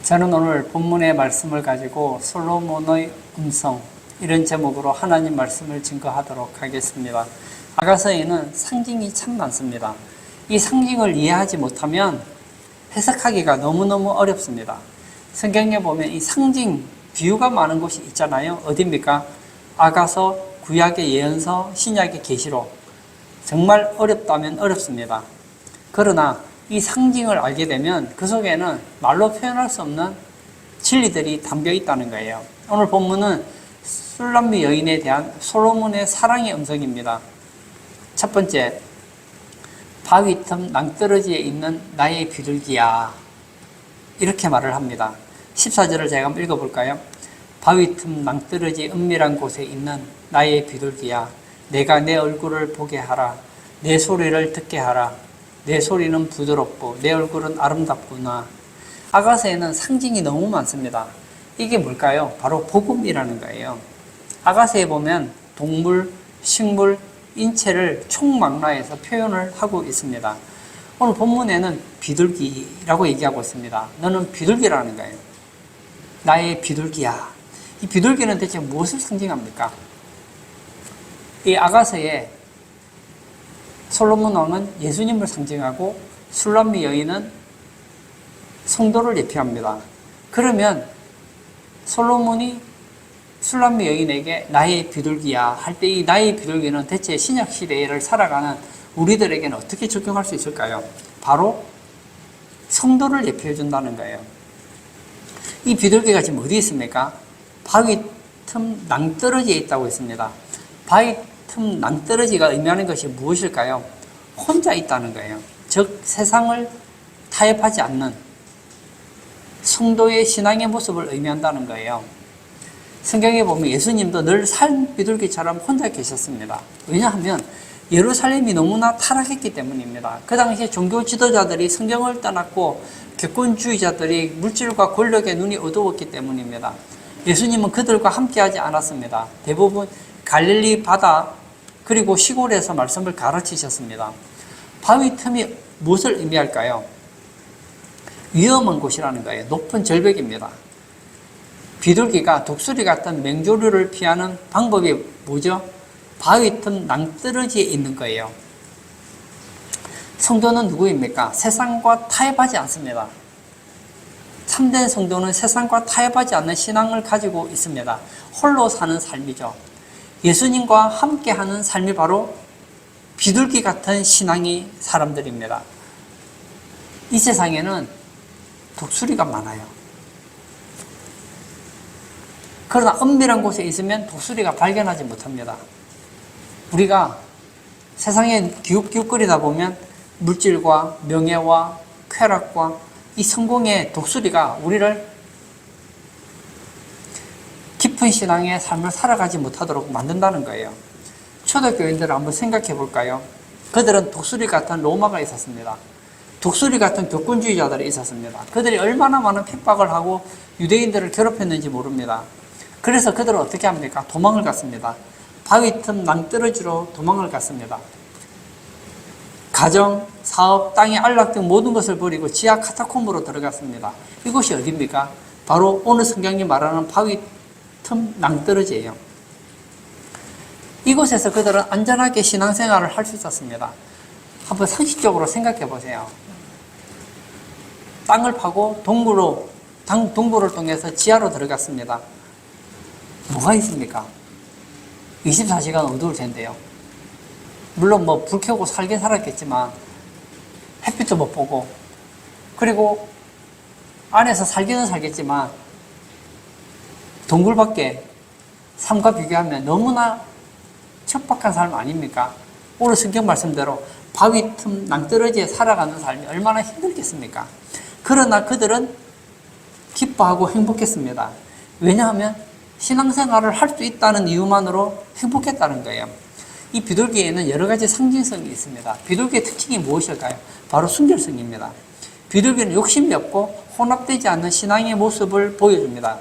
저는 오늘 본문의 말씀을 가지고 솔로몬의 음성 이런 제목으로 하나님 말씀을 증거하도록 하겠습니다. 아가서에는 상징이 참 많습니다. 이 상징을 이해하지 못하면 해석하기가 너무너무 어렵습니다. 성경에 보면 이 상징, 비유가 많은 곳이 있잖아요. 어디입니까? 아가서, 구약의 예언서, 신약의 계시록. 정말 어렵다면 어렵습니다. 그러나 이 상징을 알게 되면 그 속에는 말로 표현할 수 없는 진리들이 담겨 있다는 거예요. 오늘 본문은 술람미 여인에 대한 솔로몬의 사랑의 음성입니다. 첫 번째, 바위 틈 낭떠러지에 있는 나의 비둘기야, 이렇게 말을 합니다. 14절을 제가 한번 읽어볼까요? 바위 틈 낭떠러지 은밀한 곳에 있는 나의 비둘기야, 내가 내 얼굴을 보게 하라. 내 소리를 듣게 하라. 내 소리는 부드럽고 내 얼굴은 아름답구나. 아가서에는 상징이 너무 많습니다. 이게 뭘까요? 바로 복음이라는 거예요. 아가서에 보면 동물, 식물, 인체를 총망라해서 표현을 하고 있습니다. 오늘 본문에는 비둘기라고 얘기하고 있습니다. 너는 비둘기라는 거예요. 나의 비둘기야. 이 비둘기는 대체 무엇을 상징합니까? 이 아가서에 솔로몬 왕은 예수님을 상징하고 술람미 여인은 성도를 예표합니다. 그러면 솔로몬이 술람미 여인에게 나의 비둘기야 할 때 이 나의 비둘기는 대체 신약 시대를 살아가는 우리들에게는 어떻게 적용할 수 있을까요? 바로 성도를 예표해 준다는 거예요. 이 비둘기가 지금 어디 있습니까? 바위 틈 낭떠러지에 있다고 했습니다. 바위 틈 낭떠러지가 의미하는 것이 무엇일까요? 혼자 있다는 거예요. 즉 세상을 타협하지 않는 성도의 신앙의 모습을 의미한다는 거예요. 성경에 보면 예수님도 늘 산 비둘기처럼 혼자 계셨습니다. 왜냐하면 예루살렘이 너무나 타락했기 때문입니다. 그 당시에 종교 지도자들이 성경을 떠났고 객관주의자들이 물질과 권력에 눈이 어두웠기 때문입니다. 예수님은 그들과 함께하지 않았습니다. 대부분 갈릴리 바다 그리고 시골에서 말씀을 가르치셨습니다. 바위 틈이 무엇을 의미할까요? 위험한 곳이라는 거예요. 높은 절벽입니다. 비둘기가 독수리 같은 맹조류를 피하는 방법이 뭐죠? 바위 틈 낭떠러지에 있는 거예요. 성도는 누구입니까? 세상과 타협하지 않습니다. 참된 성도는 세상과 타협하지 않는 신앙을 가지고 있습니다. 홀로 사는 삶이죠. 예수님과 함께하는 삶이 바로 비둘기 같은 신앙이 사람들입니다. 이 세상에는 독수리가 많아요. 그러나 은밀한 곳에 있으면 독수리가 발견하지 못합니다. 우리가 세상에 기웃기웃거리다 보면 물질과 명예와 쾌락과 이 성공의 독수리가 우리를 깊은 신앙의 삶을 살아가지 못하도록 만든다는 거예요. 초대교인들을 한번 생각해 볼까요? 그들은 독수리 같은 로마가 있었습니다. 독수리 같은 교권주의자들이 있었습니다. 그들이 얼마나 많은 핍박을 하고 유대인들을 괴롭혔는지 모릅니다. 그래서 그들은 어떻게 합니까? 도망을 갔습니다. 바위 틈 낭떠러지로 도망을 갔습니다. 가정, 사업, 땅의 안락 등 모든 것을 버리고 지하 카타콤으로 들어갔습니다. 이곳이 어디입니까? 바로 오늘 성경이 말하는 바위 틈 낭떠러지예요. 이곳에서 그들은 안전하게 신앙생활을 할 수 있었습니다. 한번 상식적으로 생각해 보세요. 땅을 파고 동굴을 통해서 지하로 들어갔습니다. 뭐가 있습니까? 24시간 어두울 텐데요. 물론 불 켜고 살긴 살았겠지만 햇빛도 못 보고, 그리고 안에서 살기는 살겠지만 동굴밖에 삶과 비교하면 너무나 척박한 삶 아닙니까? 오늘 성경 말씀대로 바위 틈 낭떠러지에 살아가는 삶이 얼마나 힘들겠습니까? 그러나 그들은 기뻐하고 행복했습니다. 왜냐하면 신앙생활을 할 수 있다는 이유만으로 행복했다는 거예요. 이 비둘기에는 여러 가지 상징성이 있습니다. 비둘기의 특징이 무엇일까요? 바로 순결성입니다. 비둘기는 욕심이 없고 혼합되지 않는 신앙의 모습을 보여줍니다.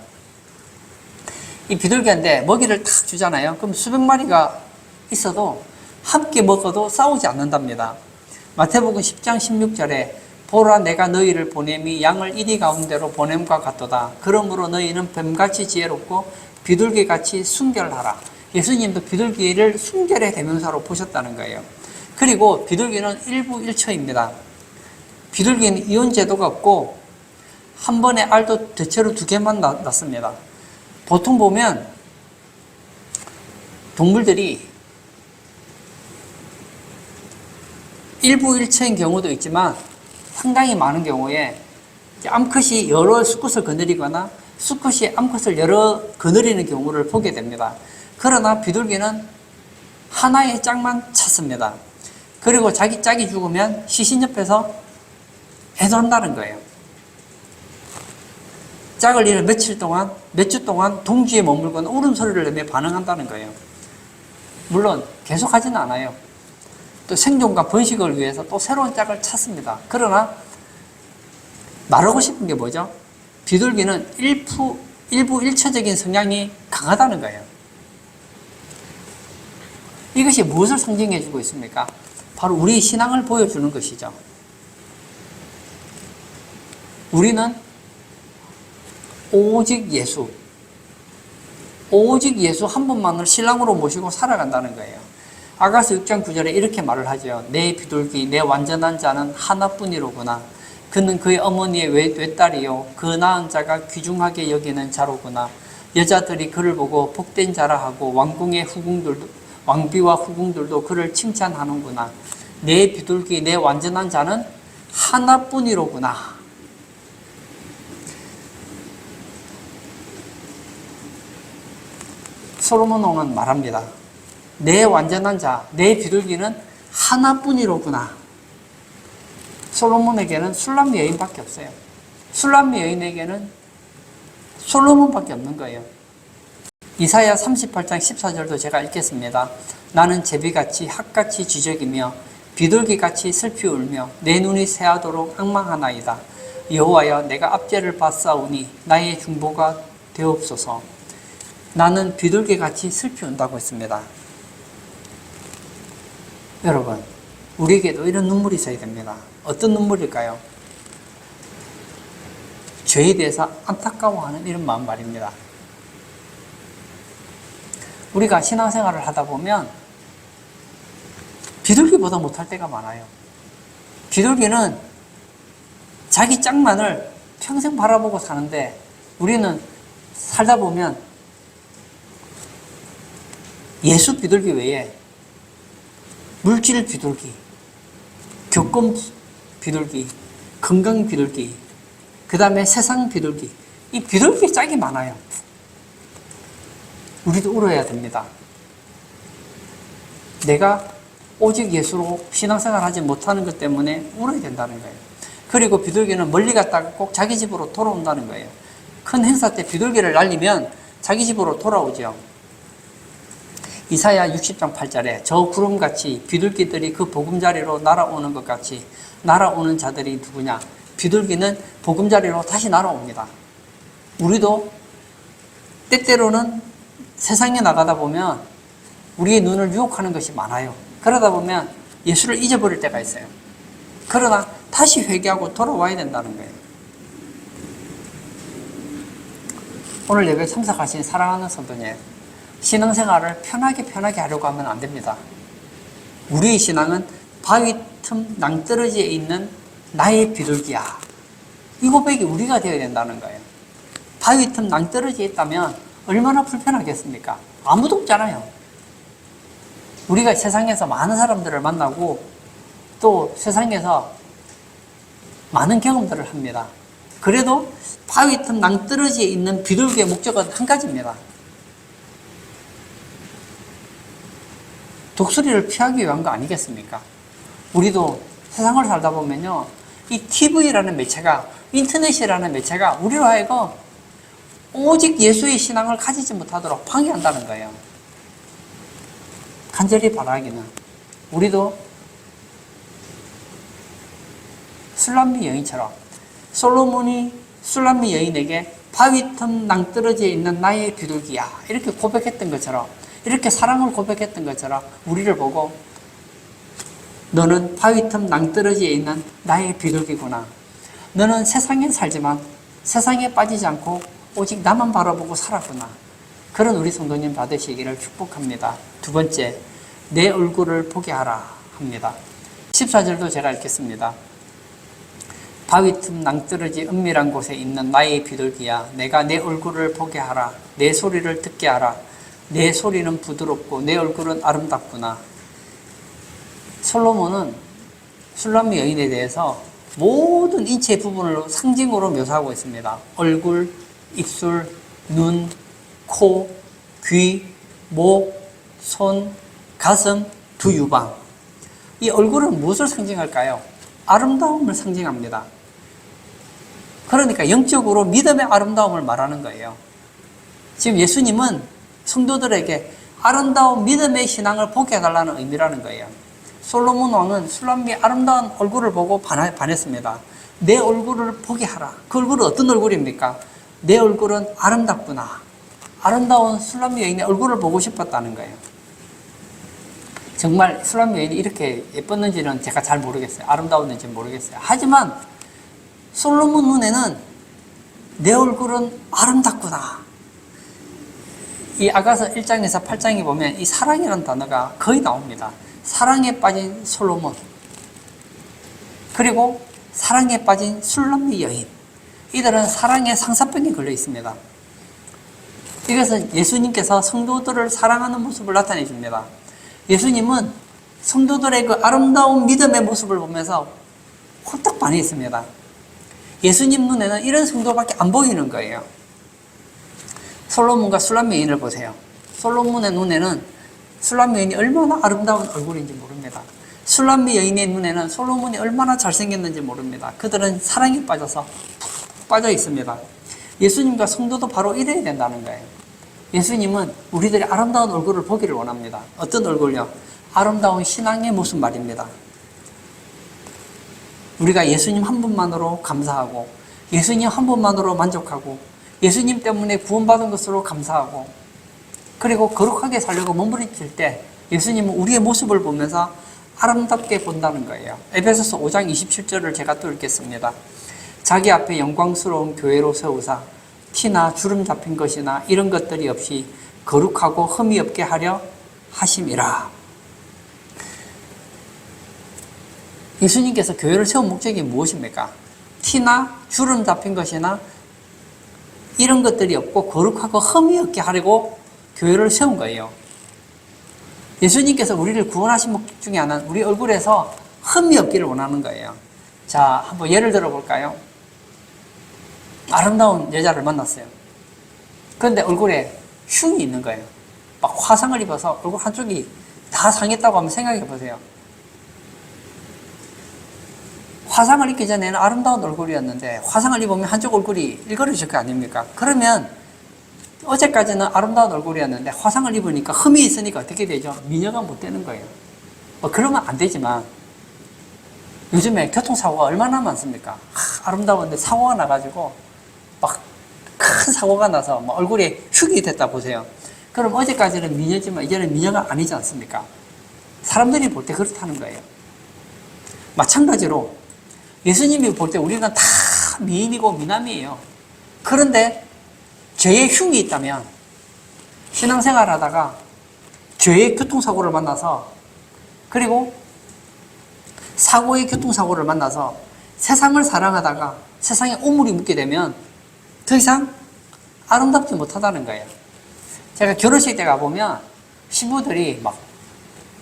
이 비둘기한테 먹이를 탁 주잖아요. 그럼 수백 마리가 있어도 함께 먹어도 싸우지 않는답니다. 마태복음 10장 16절에 보라 내가 너희를 보냄이 양을 이리 가운데로 보냄과 같도다. 그러므로 너희는 뱀같이 지혜롭고 비둘기같이 순결하라. 예수님도 비둘기를 순결의 대명사로 보셨다는 거예요. 그리고 비둘기는 일부일처입니다. 비둘기는 이온 제도가 없고 한 번에 알도 대체로 2개만 낳습니다. 보통 보면 동물들이 일부일처인 경우도 있지만 상당히 많은 경우에 암컷이 여러 수컷을 거느리거나 수컷이 암컷을 여러 거느리는 경우를 보게 됩니다. 그러나 비둘기는 하나의 짝만 찾습니다. 그리고 자기 짝이 죽으면 시신 옆에서 애도한다는 거예요. 짝을 잃어 몇 주 동안 동지에 머물거나 울음소리를 내며 반응한다는 거예요. 물론 계속하지는 않아요. 또 생존과 번식을 위해서 또 새로운 짝을 찾습니다. 그러나 말하고 싶은 게 뭐죠? 비둘기는 일부 일처적인 성향이 강하다는 거예요. 이것이 무엇을 상징해 주고 있습니까? 바로 우리 신앙을 보여주는 것이죠. 우리는 오직 예수 한 분만을 신랑으로 모시고 살아간다는 거예요. 아가서 6장 9절에 이렇게 말을 하죠. 내 비둘기, 내 완전한 자는 하나뿐이로구나. 그는 그의 어머니의 외딸이요 그 낳은 자가 귀중하게 여기는 자로구나. 여자들이 그를 보고 복된 자라 하고 왕비와 후궁들도 그를 칭찬하는구나. 내 비둘기, 내 완전한 자는 하나뿐이로구나. 솔로몬 왕은 말합니다. 내 완전한 자, 내 비둘기는 하나뿐이로구나. 솔로몬에게는 술람미 여인밖에 없어요. 술람미 여인에게는 솔로몬밖에 없는 거예요. 이사야 38장 14절도 제가 읽겠습니다. 나는 제비같이 핫같이 쥐적이며 비둘기같이 슬피 울며 내 눈이 새하도록 앙망하나이다. 여호와여 내가 압제를 받사오니 나의 중보가 되옵소서. 나는 비둘기같이 슬피 운다고 했습니다. 여러분, 우리에게도 이런 눈물이 있어야 됩니다. 어떤 눈물일까요? 죄에 대해서 안타까워하는 이런 마음 말입니다. 우리가 신앙생활을 하다 보면 비둘기보다 못할 때가 많아요. 비둘기는 자기 짝만을 평생 바라보고 사는데 우리는 살다 보면 예수 비둘기 외에 물질 비둘기, 교권 비둘기, 건강 비둘기, 그 다음에 세상 비둘기, 이 비둘기 짝이 많아요. 우리도 울어야 됩니다. 내가 오직 예수로 신앙생활 하지 못하는 것 때문에 울어야 된다는 거예요. 그리고 비둘기는 멀리 갔다가 꼭 자기 집으로 돌아온다는 거예요. 큰 행사 때 비둘기를 날리면 자기 집으로 돌아오죠. 이사야 60장 8절에 저 구름같이 비둘기들이 그 보금자리로 날아오는 것 같이 날아오는 자들이 누구냐? 비둘기는 보금자리로 다시 날아옵니다. 우리도 때때로는 세상에 나가다 보면 우리의 눈을 유혹하는 것이 많아요. 그러다 보면 예수를 잊어버릴 때가 있어요. 그러나 다시 회개하고 돌아와야 된다는 거예요. 오늘 예배에 참석하신 사랑하는 성도님, 신앙생활을 편하게 하려고 하면 안 됩니다. 우리의 신앙은 바위 틈 낭떠러지에 있는 나의 비둘기야. 이 고백이 우리가 되어야 된다는 거예요. 바위 틈 낭떠러지에 있다면 얼마나 불편하겠습니까? 아무도 없잖아요. 우리가 세상에서 많은 사람들을 만나고 또 세상에서 많은 경험들을 합니다. 그래도 바위 틈 낭떠러지에 있는 비둘기의 목적은 한 가지입니다. 독수리를 피하기 위한 거 아니겠습니까? 우리도 세상을 살다 보면요, 이 TV라는 매체가, 인터넷이라는 매체가 우리로 하여금 오직 예수의 신앙을 가지지 못하도록 방해한다는 거예요. 간절히 바라기는 우리도 술람미 여인처럼 솔로몬이 술람미 여인에게 바위 틈 낭떠러지에 있는 나의 비둘기야 이렇게 고백했던 것처럼, 이렇게 사랑을 고백했던 것처럼 우리를 보고 너는 바위틈 낭떠러지에 있는 나의 비둘기구나. 너는 세상에 살지만 세상에 빠지지 않고 오직 나만 바라보고 살았구나. 그런 우리 성도님 받으시기를 축복합니다. 두 번째, 내 얼굴을 보게 하라 합니다. 14절도 제가 읽겠습니다. 바위틈 낭떠러지 은밀한 곳에 있는 나의 비둘기야, 내가 내 얼굴을 보게 하라. 내 소리를 듣게 하라. 내 소리는 부드럽고 내 얼굴은 아름답구나. 솔로몬은 슐람미 여인에 대해서 모든 인체 부분을 상징으로 묘사하고 있습니다. 얼굴, 입술, 눈, 코, 귀, 목, 손, 가슴, 두 유방. 이 얼굴은 무엇을 상징할까요? 아름다움을 상징합니다. 그러니까 영적으로 믿음의 아름다움을 말하는 거예요. 지금 예수님은 성도들에게 아름다운 믿음의 신앙을 보게 해달라는 의미라는 거예요. 솔로몬 왕은 슐람미의 아름다운 얼굴을 보고 반했습니다. 내 얼굴을 보게 하라. 그 얼굴은 어떤 얼굴입니까? 내 얼굴은 아름답구나. 아름다운 슐람미 여인의 얼굴을 보고 싶었다는 거예요. 정말 슐람미 여인이 이렇게 예뻤는지는 제가 잘 모르겠어요. 아름다웠는지 모르겠어요. 하지만 솔로몬 눈에는 내 얼굴은 아름답구나. 이 아가서 1장에서 8장에 보면 이 사랑이라는 단어가 거의 나옵니다. 사랑에 빠진 솔로몬, 그리고 사랑에 빠진 슐람미 여인. 이들은 사랑의 상사병에 걸려 있습니다. 이것은 예수님께서 성도들을 사랑하는 모습을 나타내 줍니다. 예수님은 성도들의 그 아름다운 믿음의 모습을 보면서 홀딱 반했습니다. 예수님 눈에는 이런 성도밖에 안 보이는 거예요. 솔로몬과 슐람미 여인을 보세요. 솔로몬의 눈에는 슐람미 여인이 얼마나 아름다운 얼굴인지 모릅니다. 슐람미 여인의 눈에는 솔로몬이 얼마나 잘생겼는지 모릅니다. 그들은 사랑에 빠져서 푹 빠져 있습니다. 예수님과 성도도 바로 이래야 된다는 거예요. 예수님은 우리들의 아름다운 얼굴을 보기를 원합니다. 어떤 얼굴요? 아름다운 신앙의 모습 말입니다. 우리가 예수님 한 분만으로 감사하고, 예수님 한 분만으로 만족하고, 예수님 때문에 구원받은 것으로 감사하고, 그리고 거룩하게 살려고 몸부림칠 때 예수님은 우리의 모습을 보면서 아름답게 본다는 거예요. 에베소서 5장 27절을 제가 또 읽겠습니다. 자기 앞에 영광스러운 교회로 세우사 티나 주름 잡힌 것이나 이런 것들이 없이 거룩하고 흠이 없게 하려 하심이라. 예수님께서 교회를 세운 목적이 무엇입니까? 티나 주름 잡힌 것이나 이런 것들이 없고 거룩하고 흠이 없게 하려고 교회를 세운 거예요. 예수님께서 우리를 구원하신 목적 중에 하나는 우리 얼굴에서 흠이 없기를 원하는 거예요. 자, 한번 예를 들어 볼까요? 아름다운 여자를 만났어요. 그런데 얼굴에 흉이 있는 거예요. 막 화상을 입어서 얼굴 한쪽이 다 상했다고 한번 생각해 보세요. 화상을 입기 전에는 아름다운 얼굴이었는데 화상을 입으면 한쪽 얼굴이 일그러질 거 아닙니까? 그러면 어제까지는 아름다운 얼굴이었는데 화상을 입으니까 흠이 있으니까 어떻게 되죠? 미녀가 못 되는 거예요. 뭐 그러면 안 되지만 요즘에 교통사고가 얼마나 많습니까? 아름다웠는데 사고가 나가지고 막 큰 사고가 나서 막 얼굴에 흉이 됐다 보세요. 그럼 어제까지는 미녀지만 이제는 미녀가 아니지 않습니까? 사람들이 볼 때 그렇다는 거예요. 마찬가지로 예수님이 볼 때 우리는 다 미인이고 미남이에요. 그런데 죄의 흉이 있다면 신앙생활 하다가 죄의 교통사고를 만나서 그리고 사고의 교통사고를 만나서 세상을 사랑하다가 세상에 오물이 묻게 되면 더 이상 아름답지 못하다는 거예요. 제가 결혼식 때 가보면 신부들이 막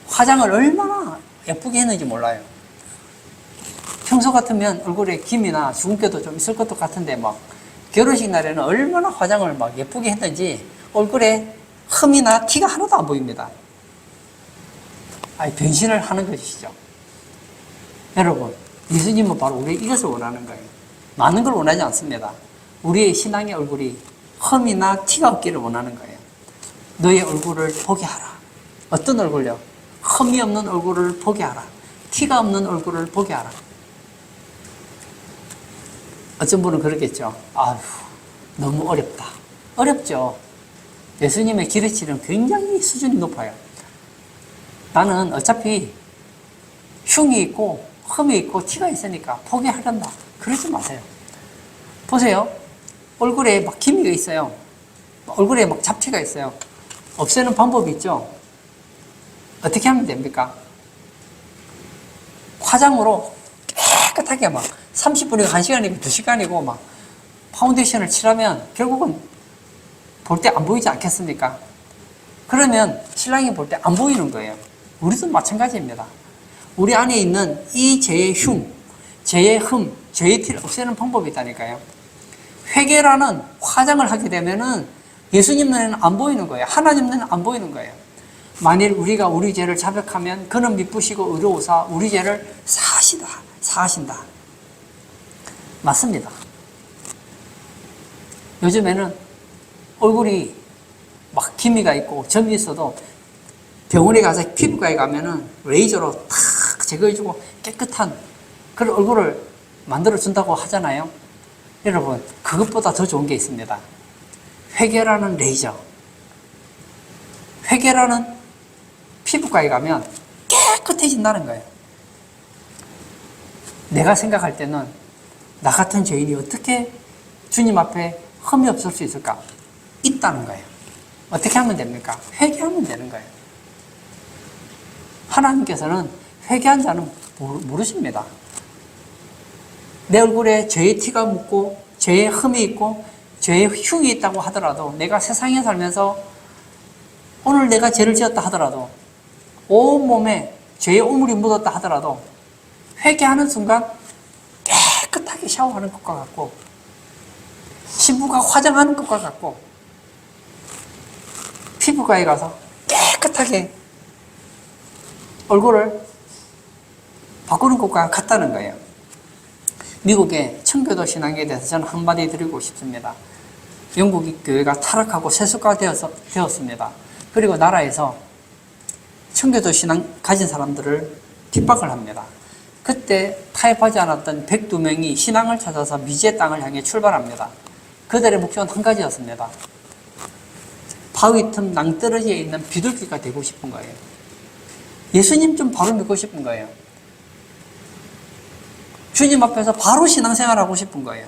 화장을 얼마나 예쁘게 했는지 몰라요. 평소 같으면 얼굴에 김이나 주근깨도 좀 있을 것도 같은데 막 결혼식 날에는 얼마나 화장을 막 예쁘게 했는지 얼굴에 흠이나 티가 하나도 안 보입니다. 아니, 변신을 하는 것이죠. 여러분, 예수님은 바로 우리 이것을 원하는 거예요. 많은 걸 원하지 않습니다. 우리의 신앙의 얼굴이 흠이나 티가 없기를 원하는 거예요. 너의 얼굴을 보게 하라. 어떤 얼굴요? 흠이 없는 얼굴을 보게 하라. 티가 없는 얼굴을 보게 하라. 어떤 분은 그러겠죠. 아휴, 너무 어렵다. 어렵죠. 예수님의 기르치는 굉장히 수준이 높아요. 나는 어차피 흉이 있고 흠이 있고 티가 있으니까 포기하란다. 그러지 마세요. 보세요. 얼굴에 막 기미가 있어요. 얼굴에 막 잡티가 있어요. 없애는 방법이 있죠. 어떻게 하면 됩니까? 화장으로 깨끗하게 막 30분이고 1시간이고 2시간이고 막 파운데이션을 칠하면 결국은 볼 때 안 보이지 않겠습니까? 그러면 신랑이 볼 때 안 보이는 거예요. 우리도 마찬가지입니다. 우리 안에 있는 이 죄의 흉, 죄의 흠, 죄의 티를 없애는 방법이 있다니까요. 회개라는 화장을 하게 되면은 예수님 눈에는 안 보이는 거예요. 하나님 눈에는 안 보이는 거예요. 만일 우리가 우리 죄를 자백하면 그는 미쁘시고 의로우사 우리 죄를 사하신다. 맞습니다. 요즘에는 얼굴이 막 기미가 있고 점이 있어도 병원에 가서 피부과에 가면은 레이저로 탁 제거해주고 깨끗한 그런 얼굴을 만들어준다고 하잖아요. 여러분, 그것보다 더 좋은 게 있습니다. 회계라는 레이저. 회계라는 피부과에 가면 깨끗해진다는 거예요. 내가 생각할 때는 나 같은 죄인이 어떻게 주님 앞에 흠이 없을 수 있을까? 있다는 거예요. 어떻게 하면 됩니까? 회개하면 되는 거예요. 하나님께서는 회개한 자는 모르십니다. 내 얼굴에 죄의 티가 묻고 죄의 흠이 있고 죄의 흉이 있다고 하더라도 내가 세상에 살면서 오늘 내가 죄를 지었다 하더라도 온몸에 죄의 오물이 묻었다 하더라도 회개하는 순간 깨끗하게 샤워하는 것과 같고 신부가 화장하는 것과 같고 피부과에 가서 깨끗하게 얼굴을 바꾸는 것과 같다는 거예요. 미국의 청교도 신앙에 대해서 저는 한마디 드리고 싶습니다. 영국의 교회가 타락하고 세속화 되었습니다. 그리고 나라에서 청교도 신앙 가진 사람들을 핍박을 합니다. 그때 타협하지 않았던 102명이 신앙을 찾아서 미지의 땅을 향해 출발합니다. 그들의 목표는 한 가지였습니다. 바위 틈 낭떠러지에 있는 비둘기가 되고 싶은 거예요. 예수님 좀 바로 믿고 싶은 거예요. 주님 앞에서 바로 신앙생활하고 싶은 거예요.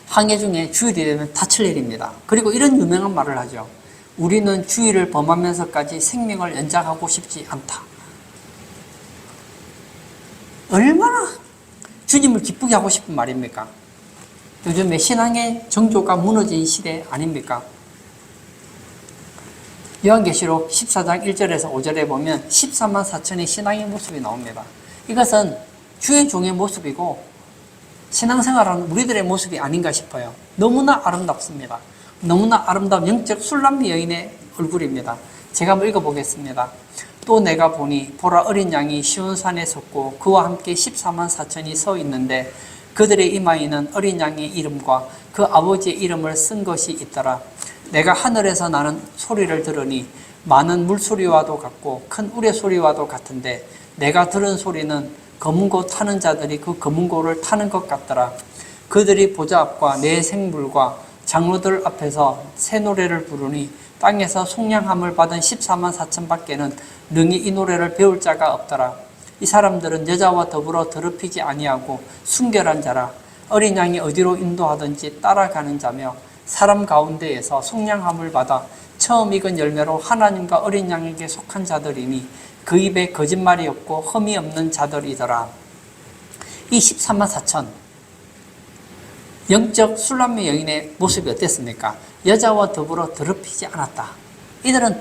항해 중에 주일이 되면 닻을 내립니다. 그리고 이런 유명한 말을 하죠. 우리는 주일을 범하면서까지 생명을 연장하고 싶지 않다. 얼마나 주님을 기쁘게 하고 싶은 말입니까? 요즘에 신앙의 정조가 무너진 시대 아닙니까? 요한계시록 14장 1절에서 5절에 보면 14만 4천의 신앙의 모습이 나옵니다. 이것은 주의 종의 모습이고 신앙생활하는 우리들의 모습이 아닌가 싶어요. 너무나 아름답습니다. 너무나 아름다운 영적 술람미 여인의 얼굴입니다. 제가 한번 읽어보겠습니다. 또 내가 보니 보라 어린 양이 시온산에 섰고 그와 함께 14만 4천이 서 있는데 그들의 이마에는 어린 양의 이름과 그 아버지의 이름을 쓴 것이 있더라. 내가 하늘에서 나는 소리를 들으니 많은 물소리와도 같고 큰 우레소리와도 같은데 내가 들은 소리는 검은 고 타는 자들이 그 검은 고를 타는 것 같더라. 그들이 보좌 앞과 내 생물과 장로들 앞에서 새 노래를 부르니 땅에서 속량함을 받은 14만 4천 밖에는 능히 이 노래를 배울 자가 없더라. 이 사람들은 여자와 더불어 더럽히지 아니하고 순결한 자라. 어린 양이 어디로 인도하든지 따라가는 자며 사람 가운데에서 속량함을 받아 처음 익은 열매로 하나님과 어린 양에게 속한 자들이니 그 입에 거짓말이 없고 흠이 없는 자들이더라. 이 14만 4천 영적 술람미 여인의 모습이 어땠습니까? 여자와 더불어 더럽히지 않았다. 이들은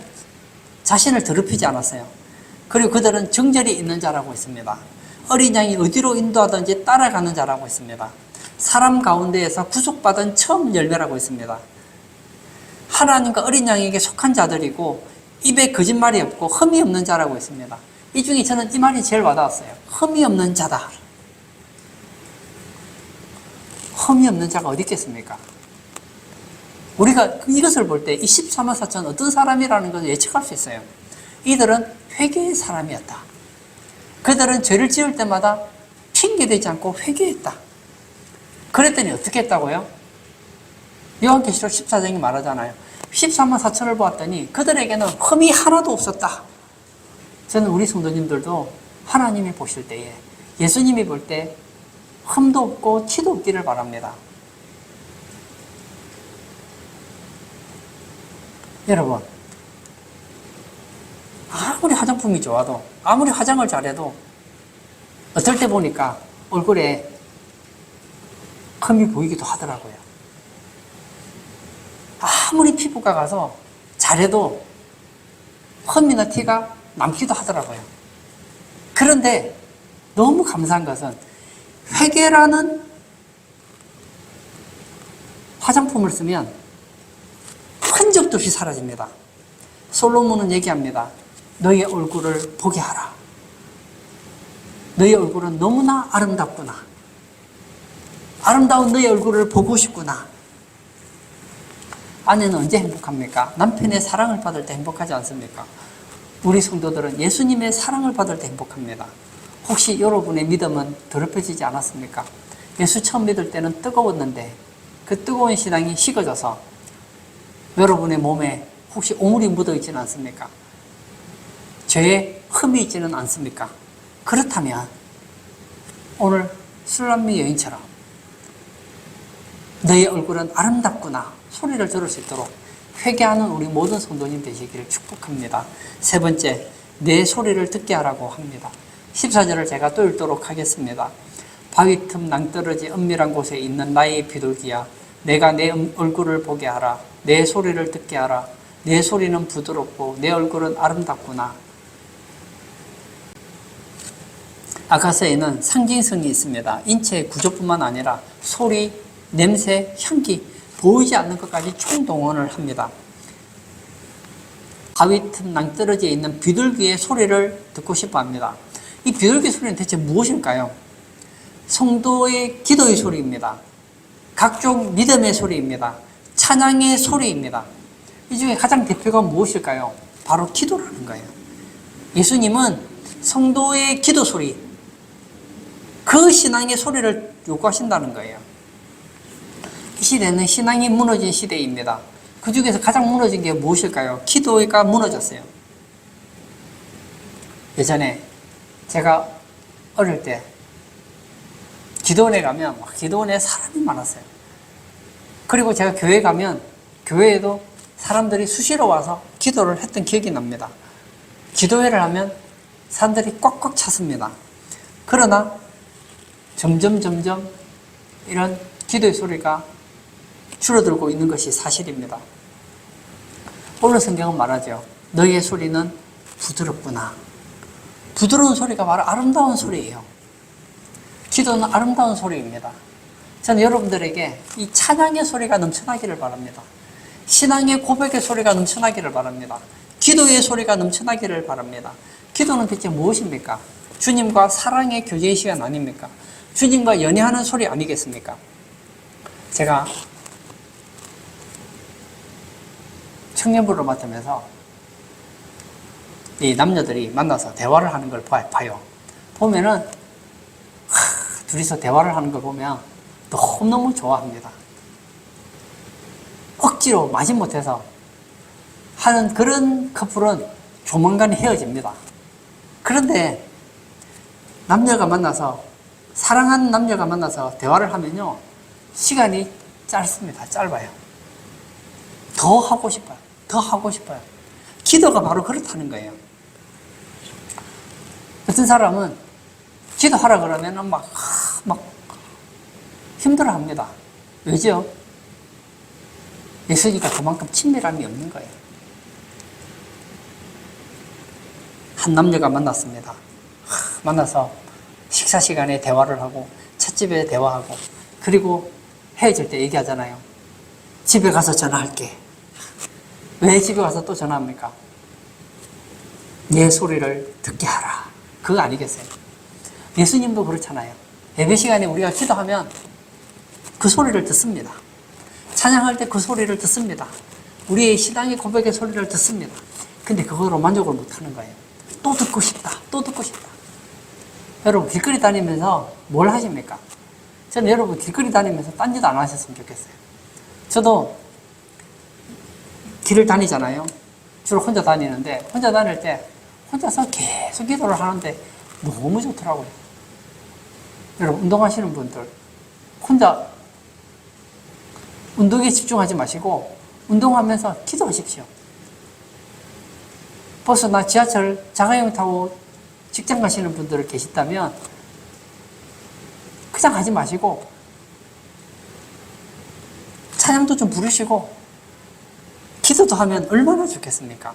자신을 더럽히지 않았어요. 그리고 그들은 정절이 있는 자라고 했습니다. 어린 양이 어디로 인도하든지 따라가는 자라고 했습니다. 사람 가운데에서 구속받은 처음 열매라고 했습니다. 하나님과 어린 양에게 속한 자들이고 입에 거짓말이 없고 흠이 없는 자라고 했습니다. 이 중에 저는 이 말이 제일 와닿았어요. 흠이 없는 자다. 흠이 없는 자가 어디 있겠습니까? 우리가 이것을 볼 때 이 14만 4천 어떤 사람이라는 것을 예측할 수 있어요. 이들은 회개의 사람이었다. 그들은 죄를 지을 때마다 핑계대지 않고 회개했다. 그랬더니 어떻게 했다고요? 요한계시록 14장이 말하잖아요. 14만 4천을 보았더니 그들에게는 흠이 하나도 없었다. 저는 우리 성도님들도 하나님이 보실 때에, 예수님이 볼 때 흠도 없고 티도 없기를 바랍니다. 여러분, 아무리 화장품이 좋아도, 아무리 화장을 잘해도 어떨 때 보니까 얼굴에 흠이 보이기도 하더라고요. 아무리 피부과 가서 잘해도 흠이나 티가 남기도 하더라고요. 그런데 너무 감사한 것은 회개라는 화장품을 쓰면 흔적도 없이 사라집니다. 솔로몬은 얘기합니다. 너의 얼굴을 보게 하라. 너의 얼굴은 너무나 아름답구나. 아름다운 너의 얼굴을 보고 싶구나. 아내는 언제 행복합니까? 남편의 사랑을 받을 때 행복하지 않습니까? 우리 성도들은 예수님의 사랑을 받을 때 행복합니다. 혹시 여러분의 믿음은 더럽혀지지 않았습니까? 예수 처음 믿을 때는 뜨거웠는데 그 뜨거운 신앙이 식어져서 여러분의 몸에 혹시 오물이 묻어 있지는 않습니까? 죄의 흠이 있지는 않습니까? 그렇다면 오늘 술람미 여인처럼 너의 얼굴은 아름답구나 소리를 들을 수 있도록 회개하는 우리 모든 성도님 되시기를 축복합니다. 세 번째, 내 소리를 듣게 하라고 합니다. 14절을 제가 또 읽도록 하겠습니다. 바위 틈 낭떠러지 은밀한 곳에 있는 나의 비둘기야, 내가 내 얼굴을 보게 하라. 내 소리를 듣게 하라. 내 소리는 부드럽고 내 얼굴은 아름답구나. 아가서에는 상징성이 있습니다. 인체의 구조뿐만 아니라 소리, 냄새, 향기, 보이지 않는 것까지 총동원을 합니다. 바위 틈 낭떠러지에 있는 비둘기의 소리를 듣고 싶어 합니다. 이 비둘기 소리는 대체 무엇일까요? 성도의 기도의 소리입니다. 각종 믿음의 소리입니다. 찬양의 소리입니다. 이 중에 가장 대표가 무엇일까요? 바로 기도라는 거예요. 예수님은 성도의 기도 소리, 그 신앙의 소리를 요구하신다는 거예요. 이 시대는 신앙이 무너진 시대입니다. 그 중에서 가장 무너진 게 무엇일까요? 기도가 무너졌어요. 예전에 제가 어릴 때 기도원에 가면 기도원에 사람이 많았어요. 그리고 제가 교회 가면 교회에도 사람들이 수시로 와서 기도를 했던 기억이 납니다. 기도회를 하면 사람들이 꽉꽉 찼습니다. 그러나 점점 이런 기도의 소리가 줄어들고 있는 것이 사실입니다. 오늘 성경은 말하죠. 너의 소리는 부드럽구나. 부드러운 소리가 바로 아름다운 소리예요. 기도는 아름다운 소리입니다. 저는 여러분들에게 이 찬양의 소리가 넘쳐나기를 바랍니다. 신앙의 고백의 소리가 넘쳐나기를 바랍니다. 기도의 소리가 넘쳐나기를 바랍니다. 기도는 대체 무엇입니까? 주님과 사랑의 교제의 시간 아닙니까? 주님과 연애하는 소리 아니겠습니까? 제가 청년부를 맡으면서 이 남녀들이 만나서 대화를 하는 걸 봐요. 보면은 둘이서 대화를 하는 걸 보면 너무너무 좋아합니다. 억지로 마지못해서 하는 그런 커플은 조만간 헤어집니다. 그런데 남녀가 만나서, 사랑하는 남녀가 만나서 대화를 하면요, 시간이 짧습니다. 짧아요. 더 하고 싶어요. 더 하고 싶어요. 기도가 바로 그렇다는 거예요. 어떤 사람은 기도하라 그러면 막 힘들어 합니다. 왜죠? 예수니까 그만큼 친밀함이 없는 거예요. 한 남녀가 만났습니다. 만나서 식사 시간에 대화를 하고 찻집에 대화하고 그리고 헤어질 때 얘기하잖아요. 집에 가서 전화할게. 왜 집에 가서 또 전화합니까? 내 소리를 듣게 하라. 그거 아니겠어요? 예수님도 그렇잖아요. 예배 시간에 우리가 기도하면 그 소리를 듣습니다. 찬양할 때 그 소리를 듣습니다. 우리의 신앙의 고백의 소리를 듣습니다. 근데 그거로 만족을 못하는 거예요. 또 듣고 싶다. 또 듣고 싶다. 여러분 길거리 다니면서 뭘 하십니까? 저는 여러분 길거리 다니면서 딴짓 안 하셨으면 좋겠어요. 저도 길을 다니잖아요. 주로 혼자 다니는데 혼자 다닐 때 혼자서 계속 기도를 하는데 너무 좋더라고요. 여러분, 운동하시는 분들, 혼자 운동에 집중하지 마시고, 운동하면서 기도하십시오. 버스나 지하철, 자가용 타고 직장 가시는 분들 계시다면, 그냥 하지 마시고, 찬양도 좀 부르시고, 기도도 하면 얼마나 좋겠습니까?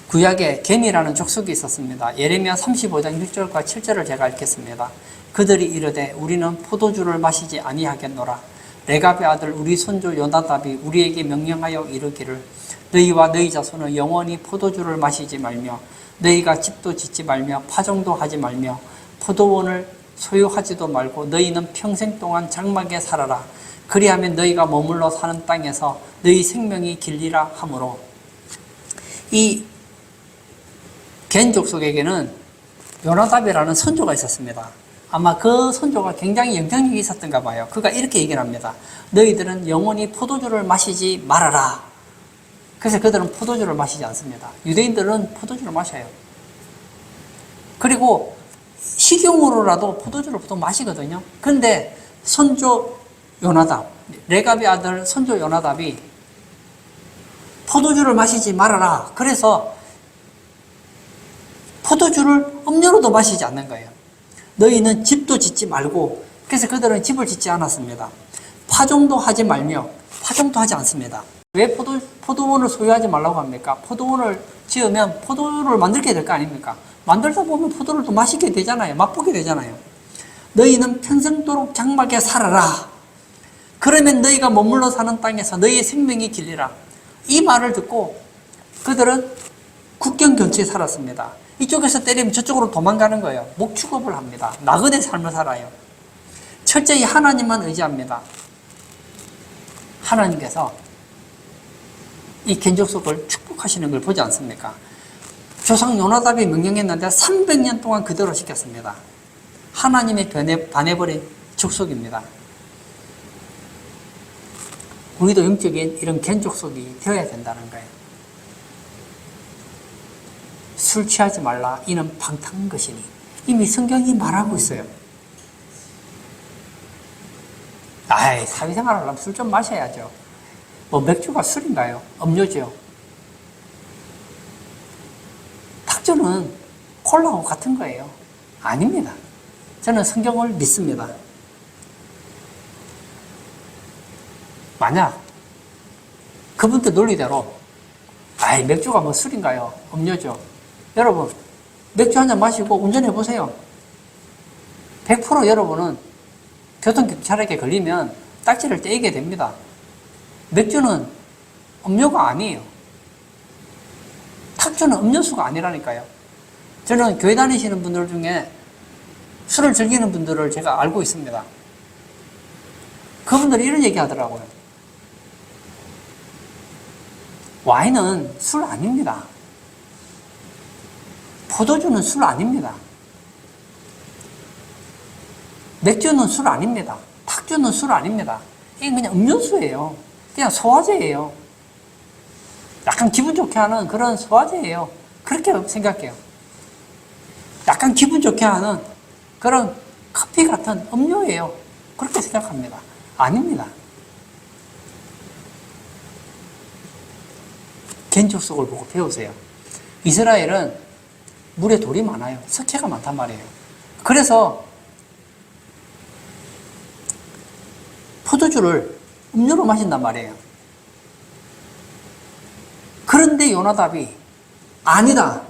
구약에 겜이라는 족속이 있었습니다. 예레미야 35장 6절과 7절을 제가 읽겠습니다. 그들이 이르되 우리는 포도주를 마시지 아니하겠노라. 레갑의 아들 우리 손주 요나답이 우리에게 명령하여 이르기를 너희와 너희 자손은 영원히 포도주를 마시지 말며 너희가 집도 짓지 말며 파종도 하지 말며 포도원을 소유하지도 말고 너희는 평생 동안 장막에 살아라. 그리하면 너희가 머물러 사는 땅에서 너희 생명이 길리라 하므로, 이 겐 족속에게는 요나답이라는 선조가 있었습니다. 아마 그 선조가 굉장히 영향력이 있었던가 봐요. 그가 이렇게 얘기를 합니다. 너희들은 영원히 포도주를 마시지 말아라. 그래서 그들은 포도주를 마시지 않습니다. 유대인들은 포도주를 마셔요. 그리고 식용으로라도 포도주를 보통 마시거든요. 그런데 선조 요나답, 레갑의 아들 선조 요나답이 포도주를 마시지 말아라. 그래서 포도주를 음료로도 마시지 않는 거예요. 너희는 집도 짓지 말고, 그래서 그들은 집을 짓지 않았습니다. 파종도 하지 말며, 파종도 하지 않습니다. 왜 포도원을 소유하지 말라고 합니까? 포도원을 지으면 포도를 만들게 될 거 아닙니까? 만들다 보면 포도를 또 마시게 되잖아요. 맛보게 되잖아요. 너희는 평생도록 장막에 살아라. 그러면 너희가 머물러 사는 땅에서 너희의 생명이 길리라. 이 말을 듣고 그들은 국경 근처에 살았습니다. 이쪽에서 때리면 저쪽으로 도망가는 거예요. 목축업을 합니다. 나그네 삶을 살아요. 철저히 하나님만 의지합니다. 하나님께서 이 겐족속을 축복하시는 걸 보지 않습니까? 조상 요나답이 명령했는데 300년 동안 그대로 시켰습니다. 하나님의 반해버린 족속입니다. 우리도 영적인 이런 겐족속이 되어야 된다는 거예요. 술 취하지 말라. 이는 방탕한 것이니. 이미 성경이 말하고 있어요. 사회생활 하려면 술 좀 마셔야죠. 뭐 맥주가 술인가요? 음료죠. 탁주는 콜라하고 같은 거예요. 아닙니다. 저는 성경을 믿습니다. 만약 그분들 논리대로 맥주가 뭐 술인가요? 음료죠. 여러분, 맥주 한잔 마시고 운전해 보세요. 100% 여러분은 교통경찰에게 걸리면 딱지를 떼게 됩니다. 맥주는 음료가 아니에요. 탁주는 음료수가 아니라니까요. 저는 교회 다니시는 분들 중에 술을 즐기는 분들을 제가 알고 있습니다. 그분들이 이런 얘기 하더라고요. 와인은 술 아닙니다. 포도주는 술 아닙니다. 맥주는 술 아닙니다. 탁주는 술 아닙니다. 이게 그냥 음료수예요. 그냥 소화제예요. 약간 기분 좋게 하는 그런 소화제예요. 그렇게 생각해요. 약간 기분 좋게 하는 그런 커피 같은 음료예요. 그렇게 생각합니다. 아닙니다. 겐족속을 보고 배우세요. 이스라엘은 물에 돌이 많아요. 석회가 많단 말이에요. 그래서 포도주를 음료로 마신단 말이에요. 그런데 요나답이 아니다.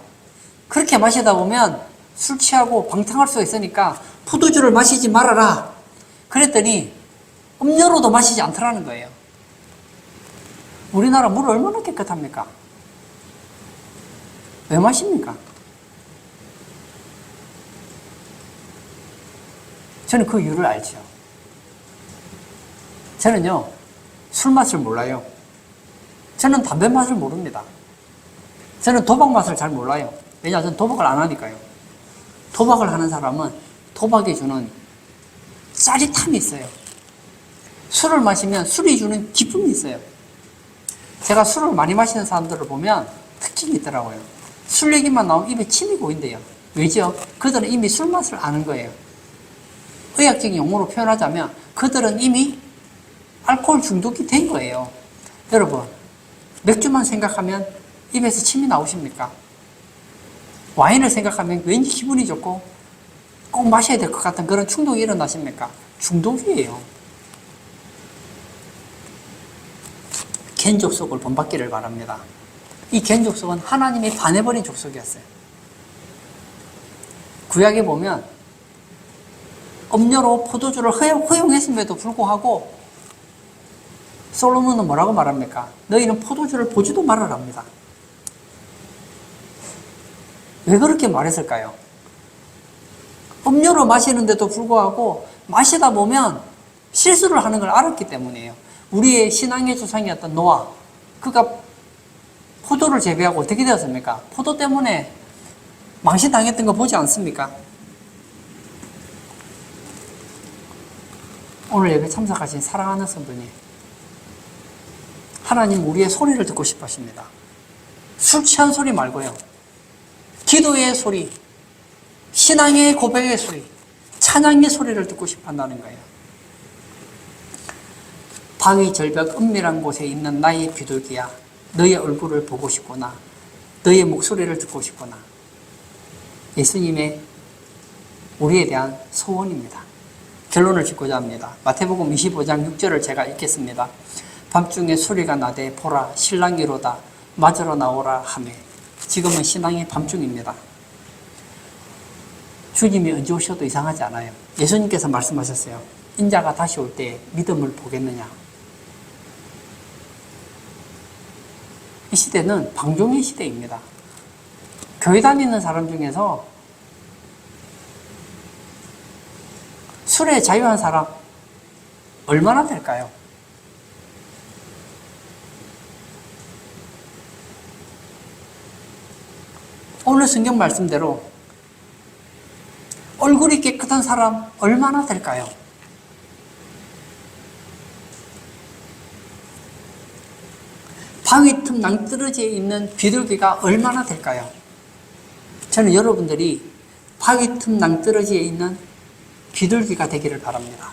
그렇게 마시다 보면 술 취하고 방탕할 수 있으니까 포도주를 마시지 말아라. 그랬더니 음료로도 마시지 않더라는 거예요. 우리나라 물 얼마나 깨끗합니까? 왜 마십니까? 저는 그 이유를 알죠. 저는요, 술 맛을 몰라요. 저는 담배 맛을 모릅니다. 저는 도박 맛을 잘 몰라요. 왜냐하면 저는 도박을 안 하니까요. 도박을 하는 사람은 도박이 주는 짜릿함이 있어요. 술을 마시면 술이 주는 기쁨이 있어요. 제가 술을 많이 마시는 사람들을 보면 특징이 있더라고요. 술 얘기만 나오면 입에 침이 고인대요. 왜죠? 그들은 이미 술 맛을 아는 거예요. 의학적인 용어로 표현하자면 그들은 이미 알코올 중독이 된 거예요. 여러분, 맥주만 생각하면 입에서 침이 나오십니까? 와인을 생각하면 왠지 기분이 좋고 꼭 마셔야 될 것 같은 그런 충동이 일어나십니까? 중독이에요. 겐 족속을 본받기를 바랍니다. 이 겐 족속은 하나님이 반해버린 족속이었어요. 구약에 보면 음료로 포도주를 허용했음에도 불구하고 솔로몬은 뭐라고 말합니까? 너희는 포도주를 보지도 말아랍니다. 왜 그렇게 말했을까요? 음료로 마시는데도 불구하고 마시다 보면 실수를 하는 걸 알았기 때문이에요. 우리의 신앙의 조상이었던 노아, 그가 포도를 재배하고 어떻게 되었습니까? 포도 때문에 망신당했던 거 보지 않습니까? 오늘 예배 참석하신 사랑하는 성도님, 하나님 우리의 소리를 듣고 싶어 하십니다. 술 취한 소리 말고요. 기도의 소리, 신앙의 고백의 소리, 찬양의 소리를 듣고 싶어 한다는 거예요. 바위 절벽 은밀한 곳에 있는 나의 비둘기야, 너의 얼굴을 보고 싶구나. 너의 목소리를 듣고 싶구나. 예수님의 우리에 대한 소원입니다. 결론을 짓고자 합니다. 마태복음 25장 6절을 제가 읽겠습니다. 밤중에 소리가 나되 보라 신랑이로다 맞으러 나오라 하매. 지금은 신앙의 밤중입니다. 주님이 언제 오셔도 이상하지 않아요. 예수님께서 말씀하셨어요. 인자가 다시 올 때 믿음을 보겠느냐. 이 시대는 방종의 시대입니다. 교회 다니는 사람 중에서 술에 자유한 사람 얼마나 될까요? 오늘 성경 말씀대로 얼굴이 깨끗한 사람 얼마나 될까요? 바위 틈 낭떠러지에 있는 비둘기가 얼마나 될까요? 저는 여러분들이 바위 틈 낭떠러지에 있는 비둘기가 되기를 바랍니다.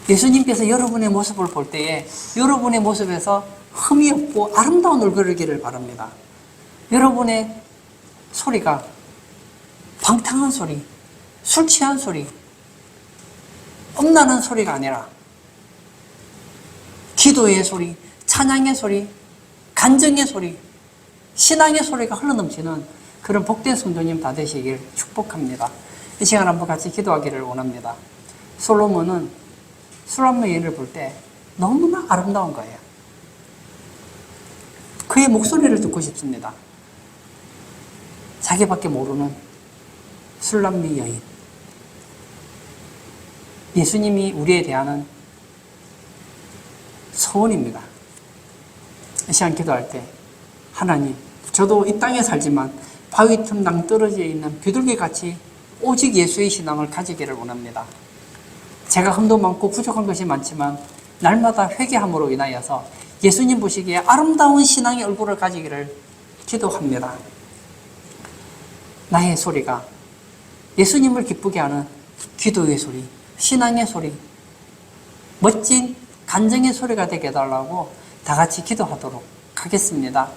예수님께서 여러분의 모습을 볼 때에 여러분의 모습에서 흠이 없고 아름다운 얼굴이기를 바랍니다. 여러분의 소리가 방탕한 소리, 술 취한 소리, 엄나는 소리가 아니라 기도의 소리, 찬양의 소리, 간증의 소리, 신앙의 소리가 흘러넘치는 그런 복된 성도님 다 되시길 축복합니다. 이 시간 한번 같이 기도하기를 원합니다. 솔로몬은 술 여인을 볼 때 너무나 아름다운 거예요. 그의 목소리를 듣고 싶습니다. 자기밖에 모르는 술람미 여인. 예수님이 우리에 대한 소원입니다. 이 시간 기도할 때 하나님, 저도 이 땅에 살지만 바위 틈 낭떠러지에 있는 비둘기같이 오직 예수의 신앙을 가지기를 원합니다. 제가 흠도 많고 부족한 것이 많지만 날마다 회개함으로 인하여서 예수님 보시기에 아름다운 신앙의 얼굴을 가지기를 기도합니다. 나의 소리가 예수님을 기쁘게 하는 기도의 소리, 신앙의 소리, 멋진 간증의 소리가 되게 해달라고 다 같이 기도하도록 하겠습니다.